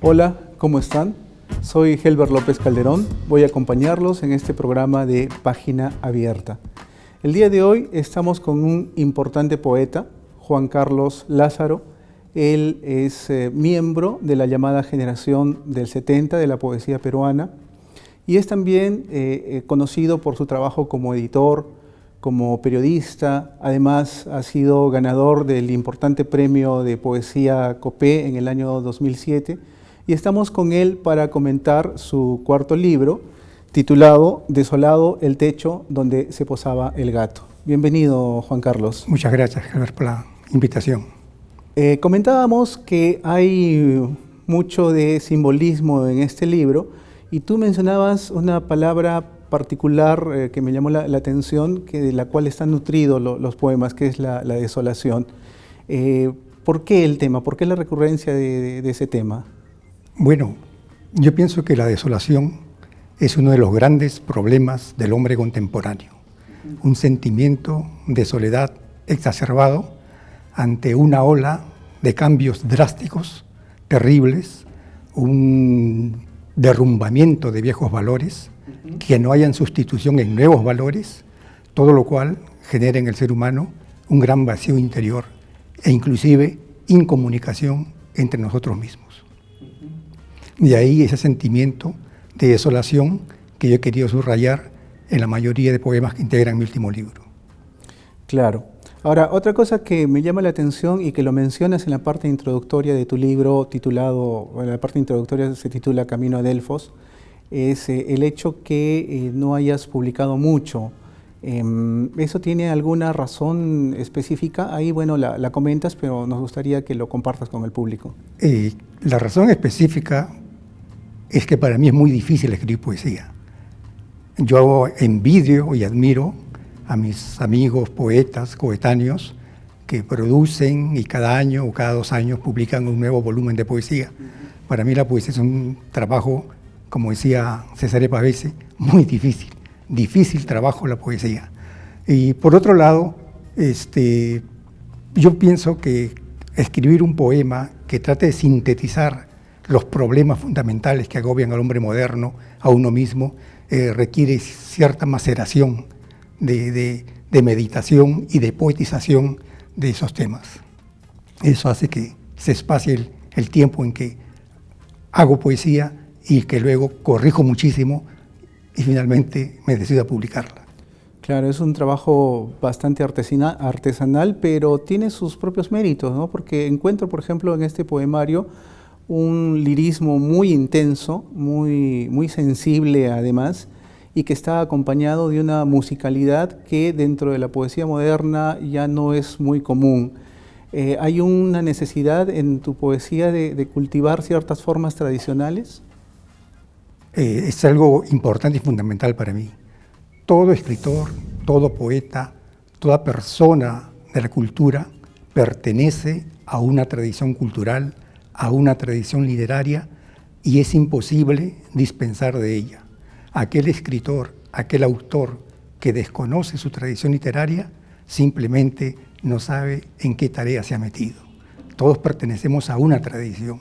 Hola, ¿cómo están? Soy Helber López Calderón, voy a acompañarlos en este programa de Página Abierta. El día de hoy estamos con un importante poeta, Juan Carlos Lázaro. Él es miembro de la llamada generación del 70 de la poesía peruana y es también conocido por su trabajo como editor, como periodista. Además ha sido ganador del importante premio de poesía Copé en el año 2007. Y estamos con él para comentar su cuarto libro, titulado Desolado el techo donde se posaba el gato. Bienvenido, Juan Carlos. Muchas gracias, Herbert, por la invitación. Comentábamos que hay mucho de simbolismo en este libro y tú mencionabas una palabra particular que me llamó la atención, de la cual están nutridos los poemas, que es la desolación. ¿Por qué el tema? ¿Por qué la recurrencia de ese tema? Bueno, yo pienso que la desolación es uno de los grandes problemas del hombre contemporáneo. Un sentimiento de soledad exacerbado ante una ola de cambios drásticos, terribles, un derrumbamiento de viejos valores, que no hayan sustitución en nuevos valores, todo lo cual genera en el ser humano un gran vacío interior e inclusive incomunicación entre nosotros mismos. De ahí ese sentimiento de desolación que yo he querido subrayar en la mayoría de poemas que integran mi último libro. Claro. Ahora, otra cosa que me llama la atención y que lo mencionas en la parte introductoria de tu libro titulado, en la parte introductoria se titula Camino a Delfos, es el hecho que no hayas publicado mucho. ¿Eso tiene alguna razón específica? Ahí, bueno, la comentas, pero nos gustaría que lo compartas con el público. La razón específica es que para mí es muy difícil escribir poesía. Yo envidio y admiro a mis amigos poetas coetáneos que producen y cada año o cada 2 años publican un nuevo volumen de poesía. Para mí la poesía es un trabajo, como decía Cesare Pavese, muy difícil. Difícil trabajo la poesía. Y por otro lado, yo pienso que escribir un poema que trate de sintetizar los problemas fundamentales que agobian al hombre moderno, a uno mismo, requiere cierta maceración de meditación y de poetización de esos temas. Eso hace que se espacie el tiempo en que hago poesía y que luego corrijo muchísimo y finalmente me decido a publicarla. Claro, es un trabajo bastante artesanal, pero tiene sus propios méritos, ¿no? Porque encuentro, por ejemplo, en este poemario un lirismo muy intenso, muy sensible además, y que está acompañado de una musicalidad que dentro de la poesía moderna ya no es muy común. ¿Hay una necesidad en tu poesía de cultivar ciertas formas tradicionales? Es algo importante y fundamental para mí. Todo escritor, todo poeta, toda persona de la cultura pertenece a una tradición cultural, a una tradición literaria, y es imposible dispensar de ella. Aquel escritor, aquel autor que desconoce su tradición literaria, simplemente no sabe en qué tarea se ha metido. Todos pertenecemos a una tradición.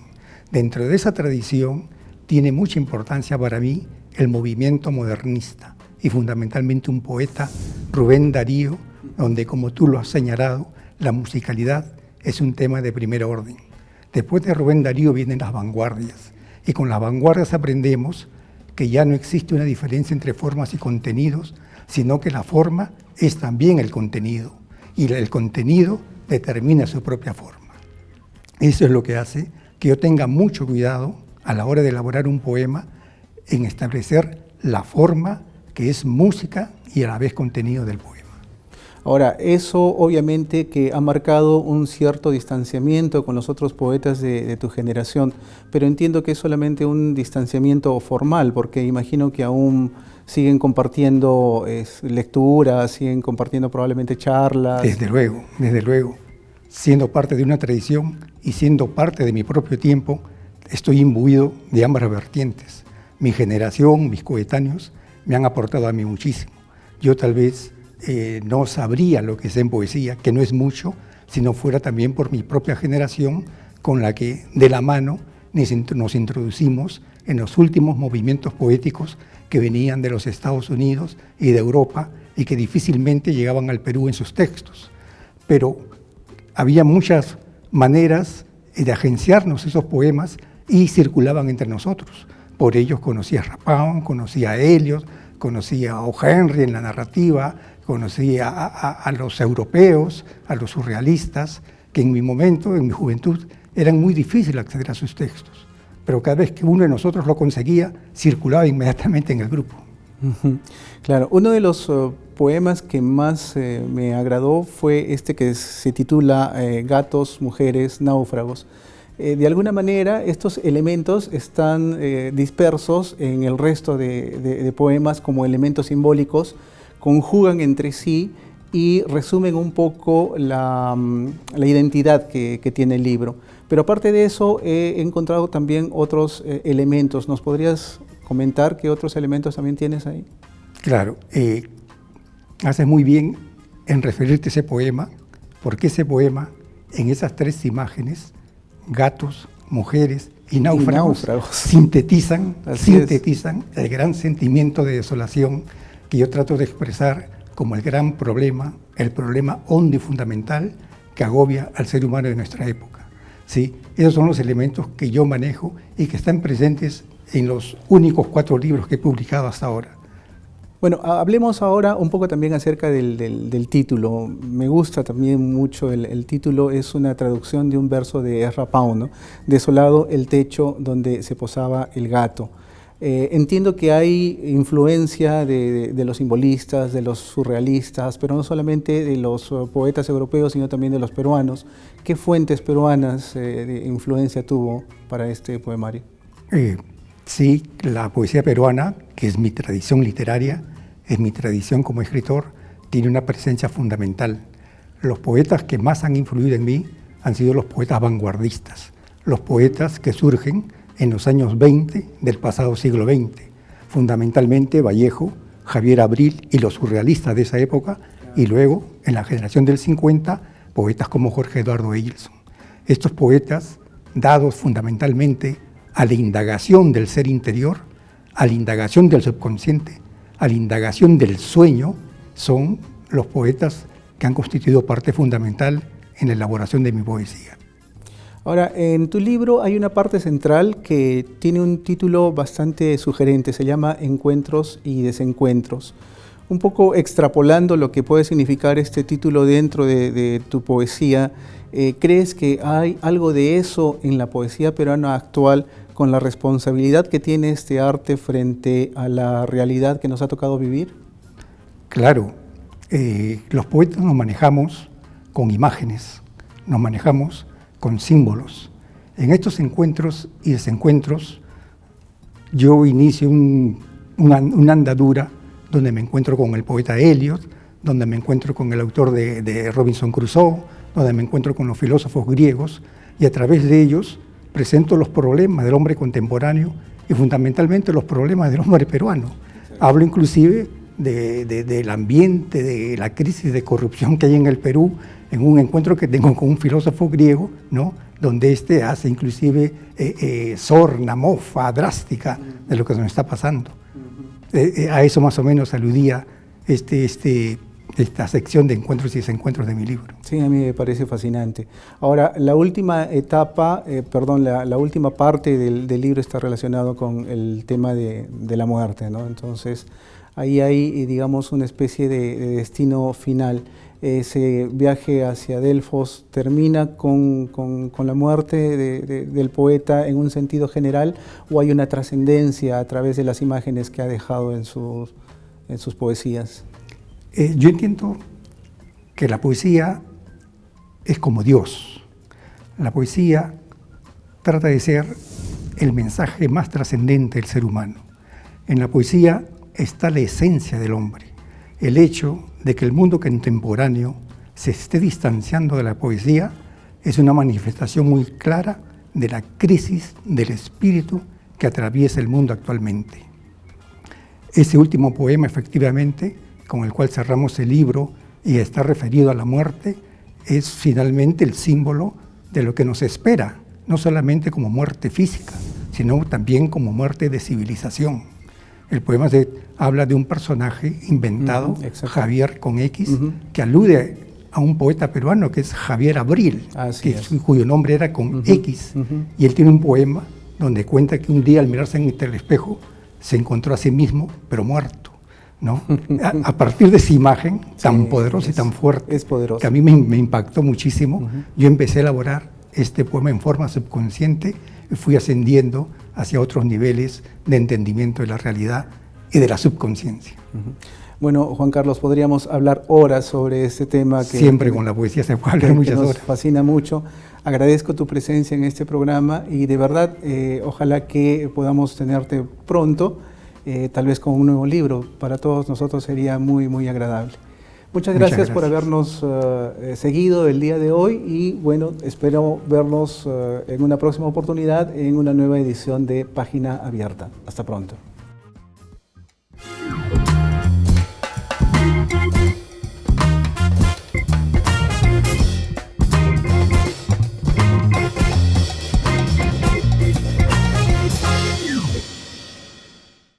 Dentro de esa tradición tiene mucha importancia para mí el movimiento modernista y fundamentalmente un poeta, Rubén Darío, donde, como tú lo has señalado, la musicalidad es un tema de primer orden. Después de Rubén Darío vienen las vanguardias, y con las vanguardias aprendemos que ya no existe una diferencia entre formas y contenidos, sino que la forma es también el contenido, y el contenido determina su propia forma. Eso es lo que hace que yo tenga mucho cuidado a la hora de elaborar un poema en establecer la forma que es música y a la vez contenido del poema. Ahora, eso obviamente que ha marcado un cierto distanciamiento con los otros poetas de tu generación, pero entiendo que es solamente un distanciamiento formal, porque imagino que aún siguen compartiendo lecturas, siguen compartiendo probablemente charlas. Desde luego. Siendo parte de una tradición y siendo parte de mi propio tiempo, estoy imbuido de ambas vertientes. Mi generación, mis coetáneos, me han aportado a mí muchísimo. Yo tal vez no sabría lo que es en poesía, que no es mucho, si no fuera también por mi propia generación, con la que de la mano nos introducimos en los últimos movimientos poéticos que venían de los Estados Unidos y de Europa y que difícilmente llegaban al Perú en sus textos. Pero había muchas maneras de agenciarnos esos poemas y circulaban entre nosotros. Por ellos conocí a Rapão, conocí a Eliot, conocí a O. Henry en la narrativa, conocí a los europeos, a los surrealistas, que en mi momento, en mi juventud, eran muy difíciles acceder a sus textos. Pero cada vez que uno de nosotros lo conseguía, circulaba inmediatamente en el grupo. Claro, uno de los poemas que más me agradó fue este que se titula Gatos, Mujeres, Náufragos. De alguna manera estos elementos están dispersos en el resto de poemas como elementos simbólicos, conjugan entre sí y resumen un poco la identidad que tiene el libro. Pero aparte de eso he encontrado también otros elementos. ¿Nos podrías comentar qué otros elementos también tienes ahí? Claro, haces muy bien en referirte a ese poema, porque ese poema, en esas tres imágenes, gatos, mujeres y náufragos, sintetizan el gran sentimiento de desolación que yo trato de expresar como el gran problema, el problema hondo y fundamental que agobia al ser humano de nuestra época. ¿Sí? Esos son los elementos que yo manejo y que están presentes en los únicos 4 libros que he publicado hasta ahora. Bueno, hablemos ahora un poco también acerca del título. Me gusta también mucho el título, es una traducción de un verso de Rapão, ¿no? Desolado el techo donde se posaba el gato. Entiendo que hay influencia de los simbolistas, de los surrealistas, pero no solamente de los poetas europeos, sino también de los peruanos. ¿Qué fuentes peruanas de influencia tuvo para este poemario? Sí, la poesía peruana, que es mi tradición literaria, es mi tradición como escritor, tiene una presencia fundamental. Los poetas que más han influido en mí han sido los poetas vanguardistas, los poetas que surgen en los años 20 del pasado siglo XX, fundamentalmente Vallejo, Javier Abril y los surrealistas de esa época, y luego, en la generación del 50, poetas como Jorge Eduardo Egilson. Estos poetas, dados fundamentalmente a la indagación del ser interior, a la indagación del subconsciente, a la indagación del sueño, son los poetas que han constituido parte fundamental en la elaboración de mi poesía. Ahora, en tu libro hay una parte central que tiene un título bastante sugerente, se llama Encuentros y Desencuentros. Un poco extrapolando lo que puede significar este título dentro de tu poesía, ¿crees que hay algo de eso en la poesía peruana actual con la responsabilidad que tiene este arte frente a la realidad que nos ha tocado vivir? Claro, los poetas nos manejamos con imágenes, nos manejamos con símbolos. En estos encuentros y desencuentros, yo inicio una andadura donde me encuentro con el poeta Eliot, donde me encuentro con el autor de Robinson Crusoe, donde me encuentro con los filósofos griegos, y a través de ellos presento los problemas del hombre contemporáneo y fundamentalmente los problemas del hombre peruano. Hablo inclusive del ambiente, de la crisis de corrupción que hay en el Perú, en un encuentro que tengo con un filósofo griego, ¿no?, donde hace inclusive sorna, mofa, drástica de lo que nos está pasando. A eso más o menos aludía esta sección de encuentros y desencuentros de mi libro. Sí, a mí me parece fascinante. Ahora, la última etapa, la última parte del libro está relacionado con el tema de la muerte, ¿no? Entonces, ahí hay, digamos, una especie de destino final. Ese viaje hacia Delfos termina con la muerte del poeta en un sentido general, o hay una trascendencia a través de las imágenes que ha dejado en sus poesías. Yo entiendo que la poesía es como Dios. La poesía trata de ser el mensaje más trascendente del ser humano. En la poesía está la esencia del hombre. El hecho de que el mundo contemporáneo se esté distanciando de la poesía es una manifestación muy clara de la crisis del espíritu que atraviesa el mundo actualmente. Ese último poema, efectivamente, con el cual cerramos el libro y está referido a la muerte, es finalmente el símbolo de lo que nos espera, no solamente como muerte física, sino también como muerte de civilización. El poema habla de un personaje inventado, Javier con X, que alude a un poeta peruano que es Javier Abril, cuyo nombre era con X, y él tiene un poema donde cuenta que un día al mirarse en el espejo se encontró a sí mismo, pero muerto, ¿no? A partir de esa imagen tan poderosa y tan fuerte, que a mí me impactó muchísimo, yo empecé a elaborar este poema en forma subconsciente y fui ascendiendo hacia otros niveles de entendimiento de la realidad y de la subconsciencia. Bueno, Juan Carlos, podríamos hablar horas sobre este tema. Siempre con la poesía se puede hablar muchas horas. Nos fascina mucho. Agradezco tu presencia en este programa y de verdad, ojalá que podamos tenerte pronto, tal vez con un nuevo libro. Para todos nosotros sería muy, muy agradable. Muchas gracias por habernos seguido el día de hoy y bueno, espero verlos en una próxima oportunidad en una nueva edición de Página Abierta. Hasta pronto.